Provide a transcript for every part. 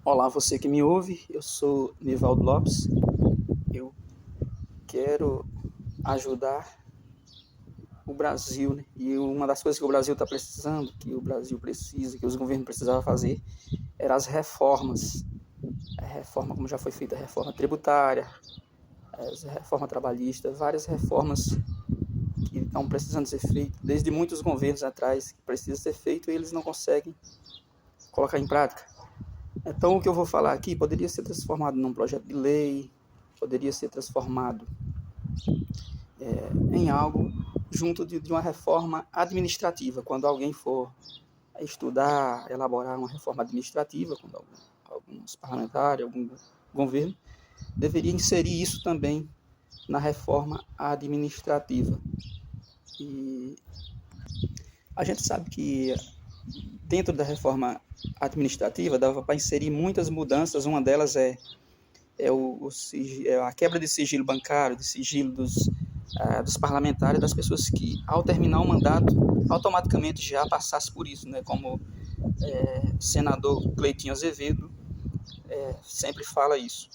Olá, você que me ouve, eu sou Nivaldo Lopes. Eu quero ajudar o Brasil, né? E uma das coisas que o Brasil está precisando, que o Brasil precisa, que os governos precisavam fazer, eram as reformas. A reforma, como já foi feita, a reforma tributária, a reforma trabalhista, várias reformas que estão precisando ser feitas, desde muitos governos atrás, que precisam ser feitas e eles não conseguem colocar em prática. Então, o que eu vou falar aqui poderia ser transformado num projeto de lei, poderia ser transformado em algo junto de uma reforma administrativa. Quando alguém for estudar, elaborar uma reforma administrativa, quando alguns parlamentares, algum governo, deveria inserir isso também na reforma administrativa. E a gente sabe que dentro da reforma administrativa dava para inserir muitas mudanças. Uma delas é a quebra de sigilo bancário, de sigilo dos parlamentares, das pessoas que, ao terminar o mandato, automaticamente já passasse por isso, né? Como o senador Cleitinho Azevedo sempre fala isso.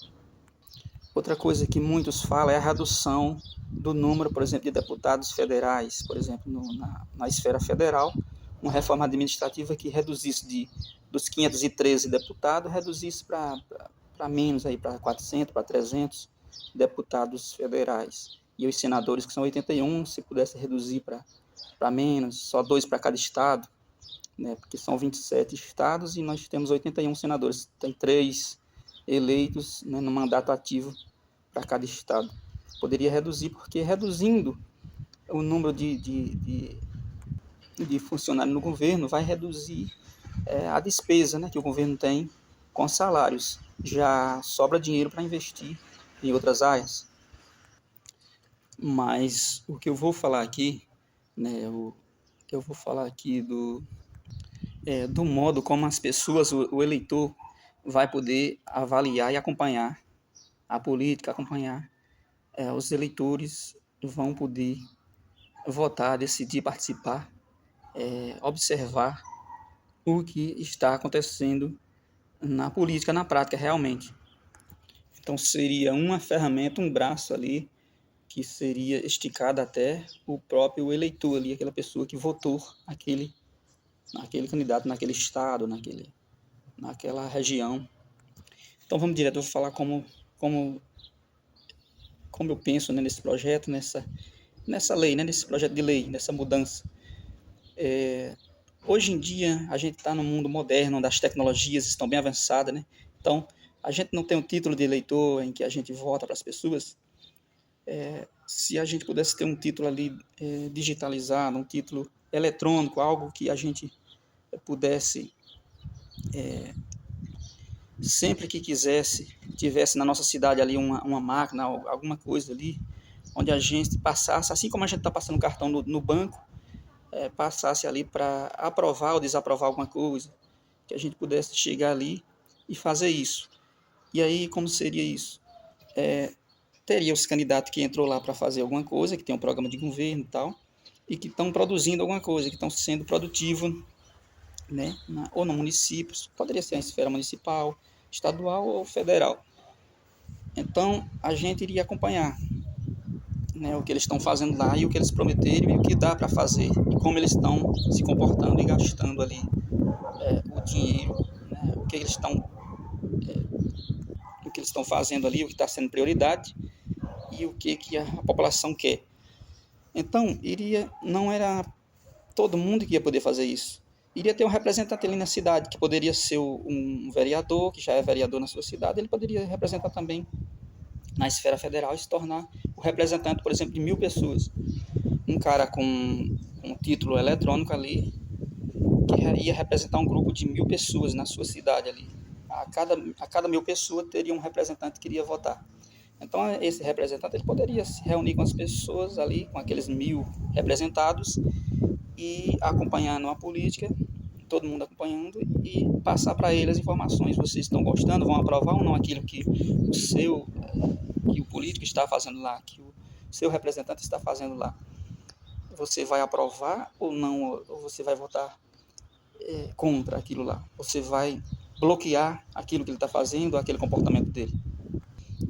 Outra coisa que muitos falam é a redução do número, por exemplo, de deputados federais, por exemplo, na esfera federal, uma reforma administrativa que reduzisse dos 513 deputados, reduzisse para menos, para 400, para 300 deputados federais. E os senadores, que são 81, se pudesse reduzir para menos, só 2 para cada estado, né, porque são 27 estados e nós temos 81 senadores, tem 3 eleitos, né, no mandato ativo para cada estado. Poderia reduzir, porque reduzindo o número de funcionários no governo vai reduzir a despesa, né, que o governo tem com salários. Já sobra dinheiro para investir em outras áreas. Mas o que eu vou falar aqui, né, eu vou falar aqui do modo como as pessoas, o eleitor, vai poder avaliar e acompanhar a política, acompanhar. Os eleitores vão poder votar, decidir, participar, observar o que está acontecendo na política, na prática, realmente. Então, seria uma ferramenta, um braço ali, que seria esticado até o próprio eleitor ali, aquela pessoa que votou naquele candidato, naquele estado, naquela região. Então, vamos direto, eu vou falar como, como eu penso, né, nesse projeto, nessa lei, né, nesse projeto de lei, nessa mudança. Hoje em dia, a gente está no mundo moderno, onde as tecnologias estão bem avançadas, né? Então, a gente não tem um título de eleitor em que a gente vota para as pessoas. Se a gente pudesse ter um título ali digitalizado, um título eletrônico, algo que a gente pudesse, sempre que quisesse, tivesse na nossa cidade ali uma máquina, alguma coisa ali, onde a gente passasse, assim como a gente está passando cartão no banco, passasse ali para aprovar ou desaprovar alguma coisa, que a gente pudesse chegar ali e fazer isso. E aí, como seria isso? Teria os candidatos que entrou lá para fazer alguma coisa, que tem um programa de governo e tal, e que estão produzindo alguma coisa, que estão sendo produtivos, né, ou no município, poderia ser em esfera municipal, estadual ou federal. Então, a gente iria acompanhar, né, o que eles estão fazendo lá e o que eles prometeram e o que dá para fazer e como eles estão se comportando e gastando ali o dinheiro, né, o que eles estão fazendo ali, o que está sendo prioridade e o que a população quer. Então, não era todo mundo que ia poder fazer isso. Iria ter um representante ali na cidade, que poderia ser um vereador, que já é vereador na sua cidade, ele poderia representar também na esfera federal e se tornar o representante, por exemplo, de 1.000 pessoas. Um cara com um título eletrônico ali, que ia representar um grupo de 1.000 pessoas na sua cidade ali. A cada 1.000 pessoas teria um representante que iria votar. Então, esse representante ele poderia se reunir com as pessoas ali, com aqueles 1.000 representados, e acompanhando a política, todo mundo acompanhando, e passar para eles as informações. Vocês estão gostando? Vão aprovar ou não aquilo que o político está fazendo lá, que o seu representante está fazendo lá? Você vai aprovar ou não? Ou você vai votar contra aquilo lá? Você vai bloquear aquilo que ele está fazendo, aquele comportamento dele.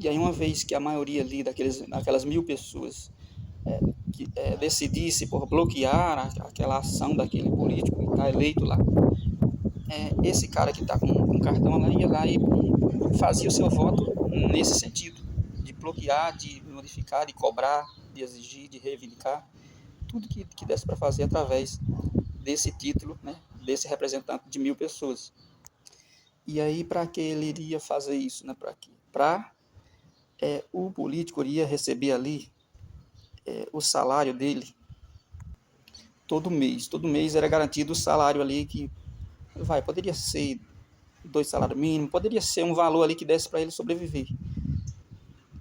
E aí, uma vez que a maioria ali daquelas 1.000 pessoas decidisse por bloquear aquela ação daquele político que está eleito lá, esse cara que está com um cartão lá ia lá e fazia o seu voto nesse sentido, de bloquear, de modificar, de cobrar, de exigir, de reivindicar, tudo que desse para fazer através desse título, né, desse representante de 1.000 pessoas. E aí, para que ele iria fazer isso? Né? Para o político iria receber ali o salário dele todo mês. Todo mês era garantido o salário ali que poderia ser 2 salários mínimos, poderia ser um valor ali que desse para ele sobreviver.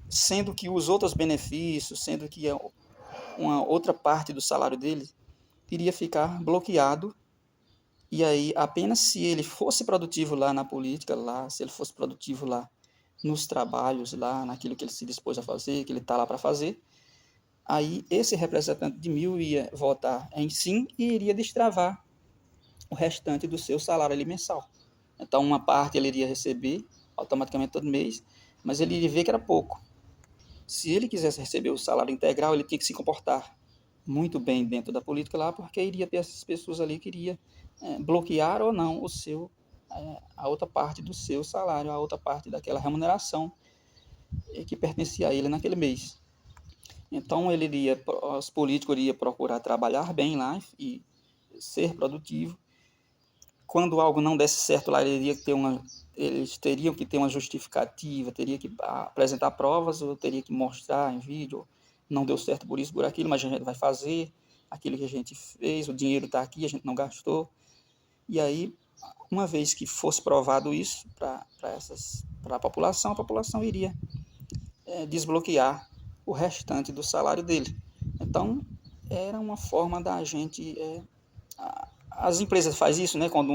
Sendo que os outros benefícios, sendo que uma outra parte do salário dele iria ficar bloqueado. E aí, apenas se ele fosse produtivo lá na política, se ele fosse produtivo lá nos trabalhos, lá naquilo que ele se dispôs a fazer, que ele está lá para fazer, aí esse representante de 1.000 ia votar em sim e iria destravar o restante do seu salário ali mensal. Então, uma parte ele iria receber automaticamente todo mês, mas ele iria ver que era pouco. Se ele quisesse receber o salário integral, ele tinha que se comportar muito bem dentro da política lá, porque iria ter essas pessoas ali que iria bloquear ou não a outra parte do seu salário, a outra parte daquela remuneração que pertencia a ele naquele mês. Então os políticos iriam procurar trabalhar bem lá e ser produtivo. Quando algo não desse certo lá, eles teriam que ter uma justificativa, teria que apresentar provas, ou teria que mostrar em vídeo, não deu certo por isso, por aquilo, mas a gente vai fazer aquilo que a gente fez, o dinheiro está aqui, a gente não gastou. E aí, uma vez que fosse provado isso para a população iria desbloquear o restante do salário dele. Então, era uma forma da gente... as empresas fazem isso, né? Quando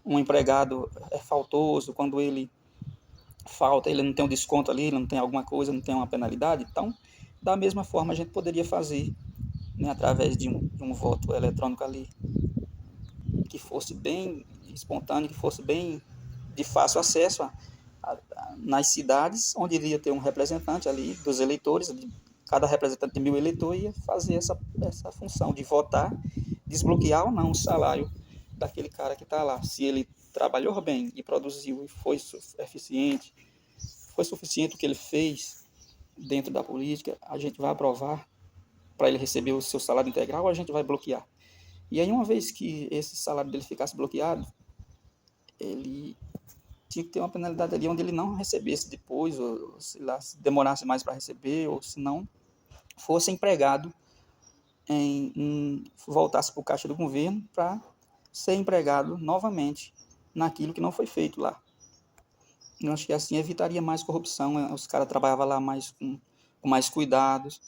um empregado é faltoso, quando ele falta, ele não tem um desconto ali, ele não tem alguma coisa, não tem uma penalidade. Então, da mesma forma, a gente poderia fazer, né, através de um voto eletrônico ali, que fosse bem espontâneo, que fosse bem de fácil acesso nas cidades, onde iria ter um representante ali dos eleitores, cada representante de 1.000 eleitores ia fazer essa função de votar, desbloquear ou não o salário daquele cara que está lá. Se ele trabalhou bem e produziu e foi suficiente o que ele fez dentro da política, a gente vai aprovar para ele receber o seu salário integral ou a gente vai bloquear. E aí, uma vez que esse salário dele ficasse bloqueado, ele tinha que ter uma penalidade ali onde ele não recebesse depois, ou sei lá, se demorasse mais para receber, ou se não fosse empregado, voltasse para o caixa do governo para ser empregado novamente naquilo que não foi feito lá. Eu acho que assim evitaria mais corrupção, os caras trabalhavam lá mais com mais cuidados,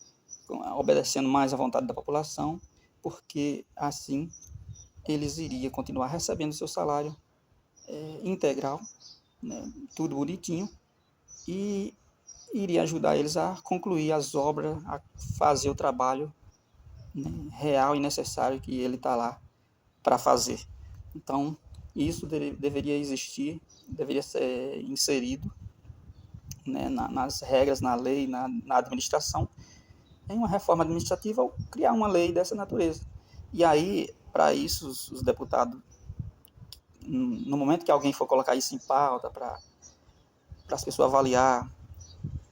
obedecendo mais à vontade da população, porque assim eles iriam continuar recebendo seu salário integral, né, tudo bonitinho, e iria ajudar eles a concluir as obras, a fazer o trabalho, né, real e necessário que ele está lá para fazer. Então, isso deveria existir, deveria ser inserido, né, nas regras, na lei, na administração, em uma reforma administrativa ou criar uma lei dessa natureza. E aí, para isso, os deputados, no momento que alguém for colocar isso em pauta, para as pessoas avaliar,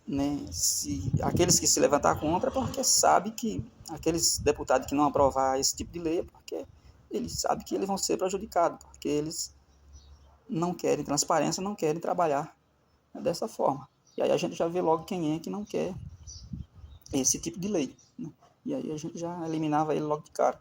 né, se aqueles que se levantar contra, porque sabe que aqueles deputados que não aprovar esse tipo de lei, porque eles sabem que eles vão ser prejudicados, porque eles não querem transparência, não querem trabalhar dessa forma. E aí a gente já vê logo quem é que não quer esse tipo de lei, né? E aí a gente já eliminava ele logo de cara.